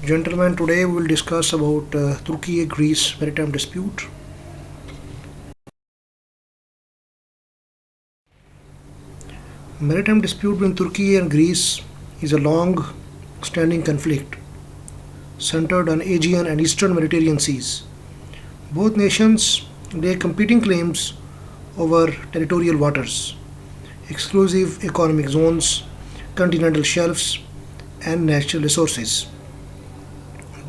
Gentlemen, today we will discuss about Turkiye-Greece maritime dispute. Maritime dispute between Turkey and Greece is a long-standing conflict centered on Aegean and Eastern Mediterranean seas. Both nations lay competing claims over territorial waters, exclusive economic zones, continental shelves, and natural resources.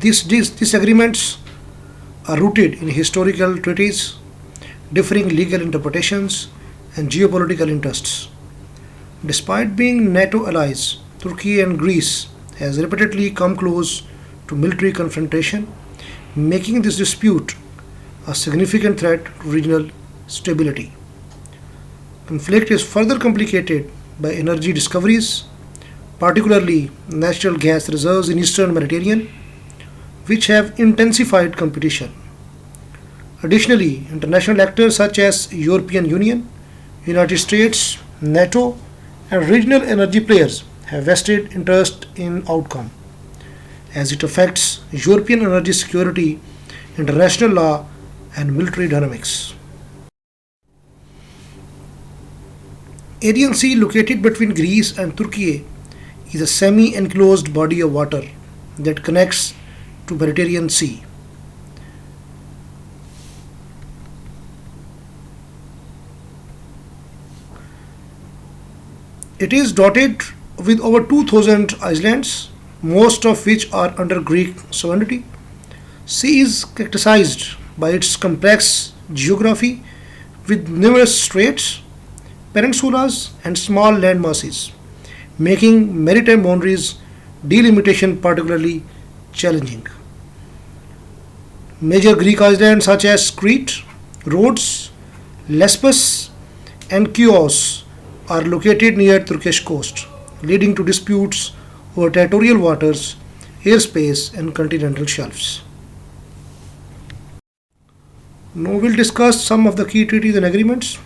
These disagreements are rooted in historical treaties, differing legal interpretations, and geopolitical interests. Despite being NATO allies, Turkey and Greece has repeatedly come close to military confrontation, making this dispute a significant threat to regional stability. Conflict is further complicated by energy discoveries, particularly natural gas reserves in eastern Mediterranean, which have intensified competition. Additionally, international actors such as European Union, United States, NATO, and regional energy players have vested interest in outcome as it affects European energy security, international law, and military dynamics. Aegean Sea, located between Greece and Turkey, is a semi-enclosed body of water that connects to Mediterranean Sea. It is dotted with over 2,000 islands, most of which are under Greek sovereignty. Sea is characterized by its complex geography with numerous straits, peninsulas, and small land masses, making maritime boundaries delimitation particularly challenging. Major Greek islands such as Crete, Rhodes, Lesbos, and Chios are located near Turkish coast, leading to disputes over territorial waters, airspace, and continental shelves. Now we'll discuss some of the key treaties and agreements.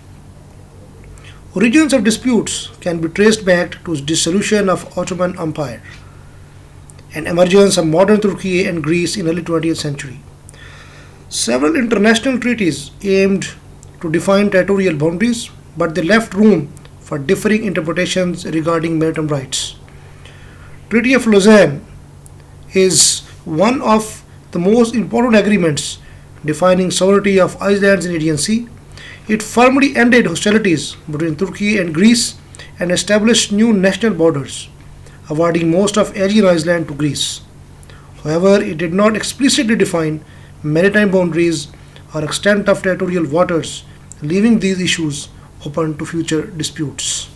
Origins of disputes can be traced back to dissolution of Ottoman Empire and emergence of modern Turkey and Greece in early 20th century. Several international treaties aimed to define territorial boundaries, but they left room for differing interpretations regarding maritime rights. Treaty of Lausanne is one of the most important agreements defining sovereignty of islands in Aegean Sea. It firmly ended hostilities between Turkey and Greece and established new national borders, awarding most of Aegean island to Greece. However, it did not explicitly define maritime boundaries or extent of territorial waters, leaving these issues open to future disputes.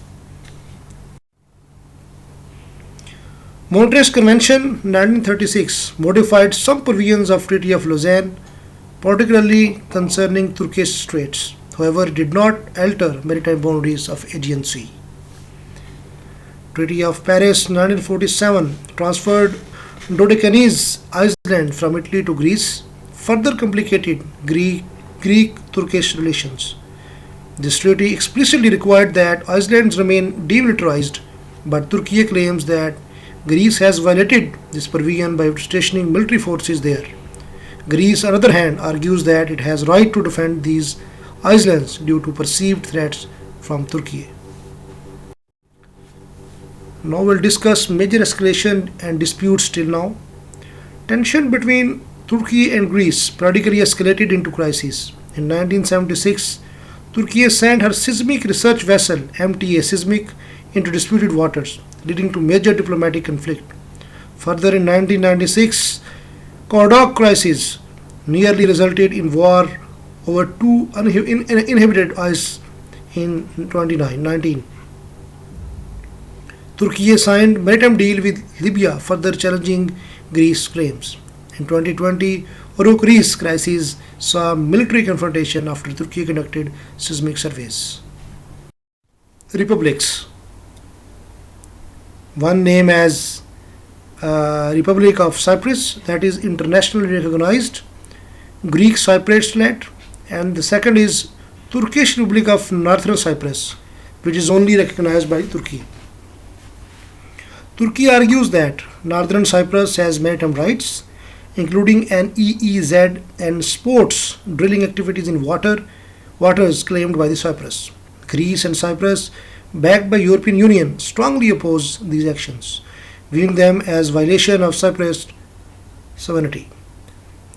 Montreux Convention 1936 modified some provisions of Treaty of Lausanne, particularly concerning Turkish straits. However, it did not alter maritime boundaries of Aegean Sea. Treaty of Paris 1947 transferred Dodecanese Island from Italy to Greece, further complicated Greek-Turkish relations. This treaty explicitly required that islands remain demilitarized, but Turkey claims that Greece has violated this provision by stationing military forces there. Greece, on the other hand, argues that it has right to defend these islands due to perceived threats from Turkey. Now we'll discuss major escalation and disputes till now. Tension between Turkey and Greece periodically escalated into crisis. In 1976, Turkey sent her seismic research vessel MTA Seismic into disputed waters, leading to major diplomatic conflict. Further, in 1996, Kordok crisis nearly resulted in war over two uninhabited isles in 2019. Turkey signed maritime deal with Libya, further challenging Greece's claims. In 2020, Oro-Greece crisis saw military confrontation after Turkey conducted seismic surveys. Republics. One name as Republic of Cyprus, that is internationally recognized, Greek Cypriot, and the second is Turkish Republic of Northern Cyprus, which is only recognized by Turkey. Turkey argues that Northern Cyprus has maritime rights, including an EEZ and sports drilling activities in waters claimed by the Cyprus. Greece and Cyprus, backed by European Union, strongly oppose these actions, viewing them as violation of Cyprus sovereignty.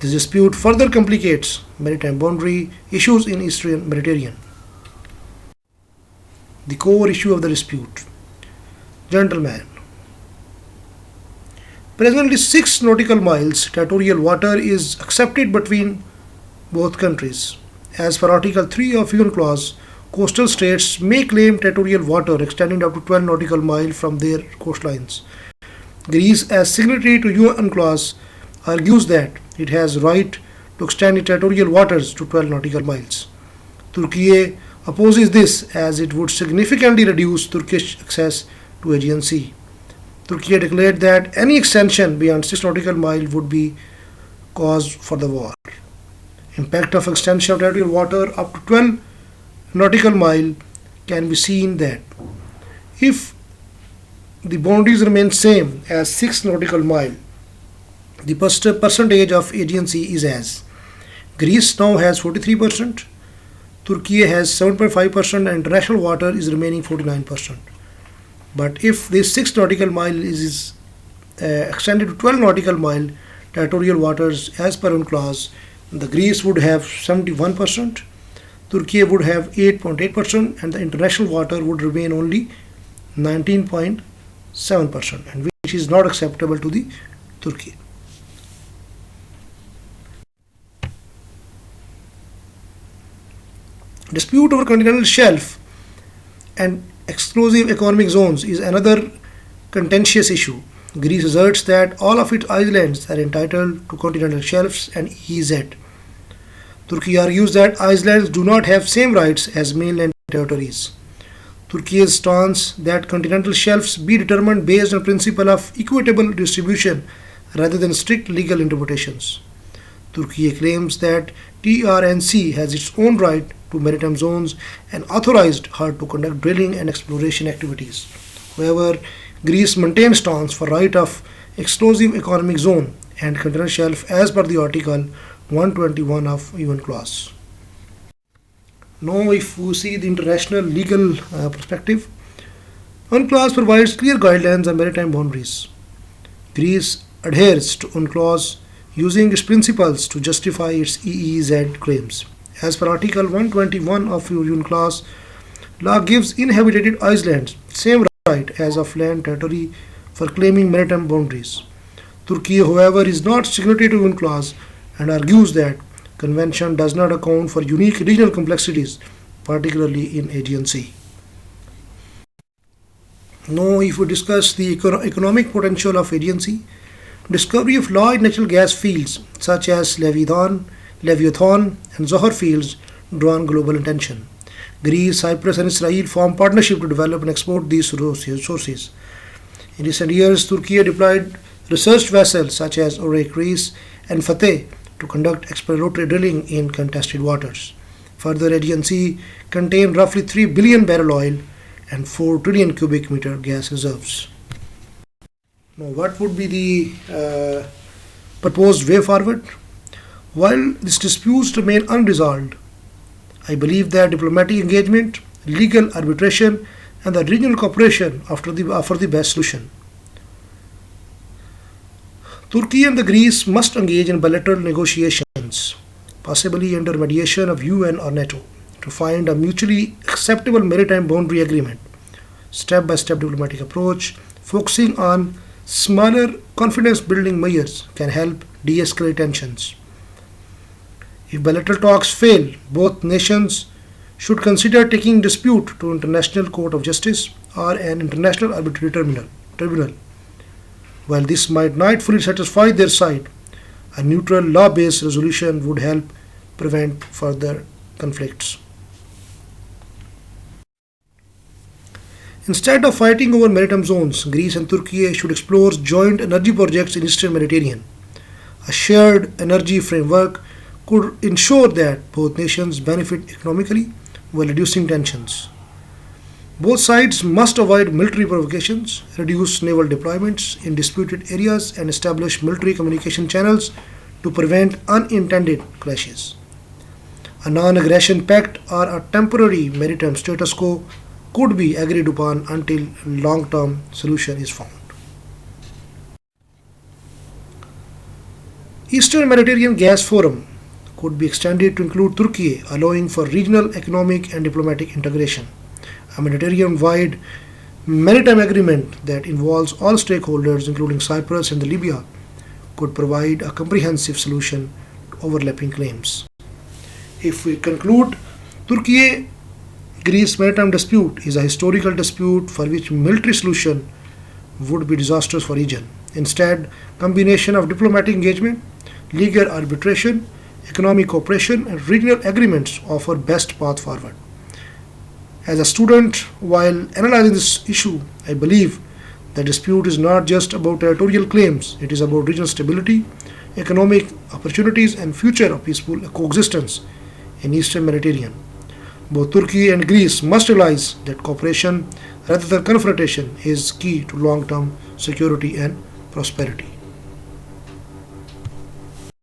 This dispute further complicates maritime boundary issues in Eastern Mediterranean. The core issue of the dispute. Gentlemen, presently 6 nautical miles territorial water is accepted between both countries. As per Article 3 of UN Clause, coastal states may claim territorial water extending up to 12 nautical miles from their coastlines. Greece, as signatory to UN Clause, argues that it has right to extend its territorial waters to 12 nautical miles. Turkey opposes this as it would significantly reduce Turkish access to Aegean Sea. Turkey declared that any extension beyond 6 nautical miles would be cause for the war. Impact of extension of territorial water up to 12 nautical mile can be seen that if the boundaries remain same as 6 nautical mile, the percentage of Aegean Sea is as Greece now has 43%, Turkey has 7.5%, and international water is remaining 49%. But if this 6 nautical mile is extended to 12 nautical mile territorial waters as per UN clause, the Greece would have 71%, Turkey would have 8.8%, and the international water would remain only 19.7%, and which is not acceptable to the Turkey. Dispute over continental shelf and exclusive economic zones is another contentious issue. Greece asserts that all of its islands are entitled to continental shelves and EEZ. Turkey argues that islands do not have same rights as mainland territories. Turkey's stance that continental shelves be determined based on principle of equitable distribution rather than strict legal interpretations. Turkey claims that TRNC has its own right to maritime zones and authorized her to conduct drilling and exploration activities. However, Greece maintains stance for right of exclusive economic zone and continental shelf as per the Article 121 of UN clause. Now, if we see the international legal perspective, UNCLOS provides clear guidelines on maritime boundaries. Greece adheres to UNCLOS using its principles to justify its EEZ claims. As per Article 121 of UNCLOS, law gives inhabited islands same right as of land territory for claiming maritime boundaries. Turkey, however, is not signatory to UNCLOS and argues that Convention does not account for unique regional complexities, particularly in Aegean Sea. Now, if we discuss the economic potential of Aegean Sea, discovery of large natural gas fields such as Leviathan, and Zohr fields draw on global attention. Greece, Cyprus, and Israel form partnership to develop and export these resources. In recent years, Turkey deployed research vessels such as Orek Reis and Fateh to conduct exploratory drilling in contested waters. Further, Aegean Sea contains roughly 3 billion barrel oil and 4 trillion cubic meter gas reserves. Now, what would be the proposed way forward? While these disputes remain unresolved, I believe that diplomatic engagement, legal arbitration, and the regional cooperation offer the best solution. Turkey and the Greece must engage in bilateral negotiations, possibly under mediation of UN or NATO, to find a mutually acceptable maritime boundary agreement. Step-by-step diplomatic approach, focusing on smaller confidence-building measures, can help de-escalate tensions. If bilateral talks fail, both nations should consider taking dispute to International Court of Justice or an international arbitrary tribunal. While this might not fully satisfy their side, a neutral law-based resolution would help prevent further conflicts. Instead of fighting over maritime zones, Greece and Turkey should explore joint energy projects in Eastern Mediterranean. A shared energy framework could ensure that both nations benefit economically while reducing tensions. Both sides must avoid military provocations, reduce naval deployments in disputed areas, and establish military communication channels to prevent unintended clashes. A non aggression pact or a temporary maritime status quo could be agreed upon until long term solution is found. Eastern Mediterranean Gas Forum could be extended to include Turkey, allowing for regional economic and diplomatic integration. A Mediterranean wide maritime agreement that involves all stakeholders, including Cyprus and Libya, could provide a comprehensive solution to overlapping claims. If we conclude, Turkey Greece maritime dispute is a historical dispute for which military solution would be disastrous for region. Instead, combination of diplomatic engagement, legal arbitration, economic cooperation, and regional agreements offer best path forward. As a student, while analyzing this issue, I believe the dispute is not just about territorial claims, it is about regional stability, economic opportunities, and future of peaceful coexistence in Eastern Mediterranean. Both Turkey and Greece must realize that cooperation rather than confrontation is key to long term security and prosperity.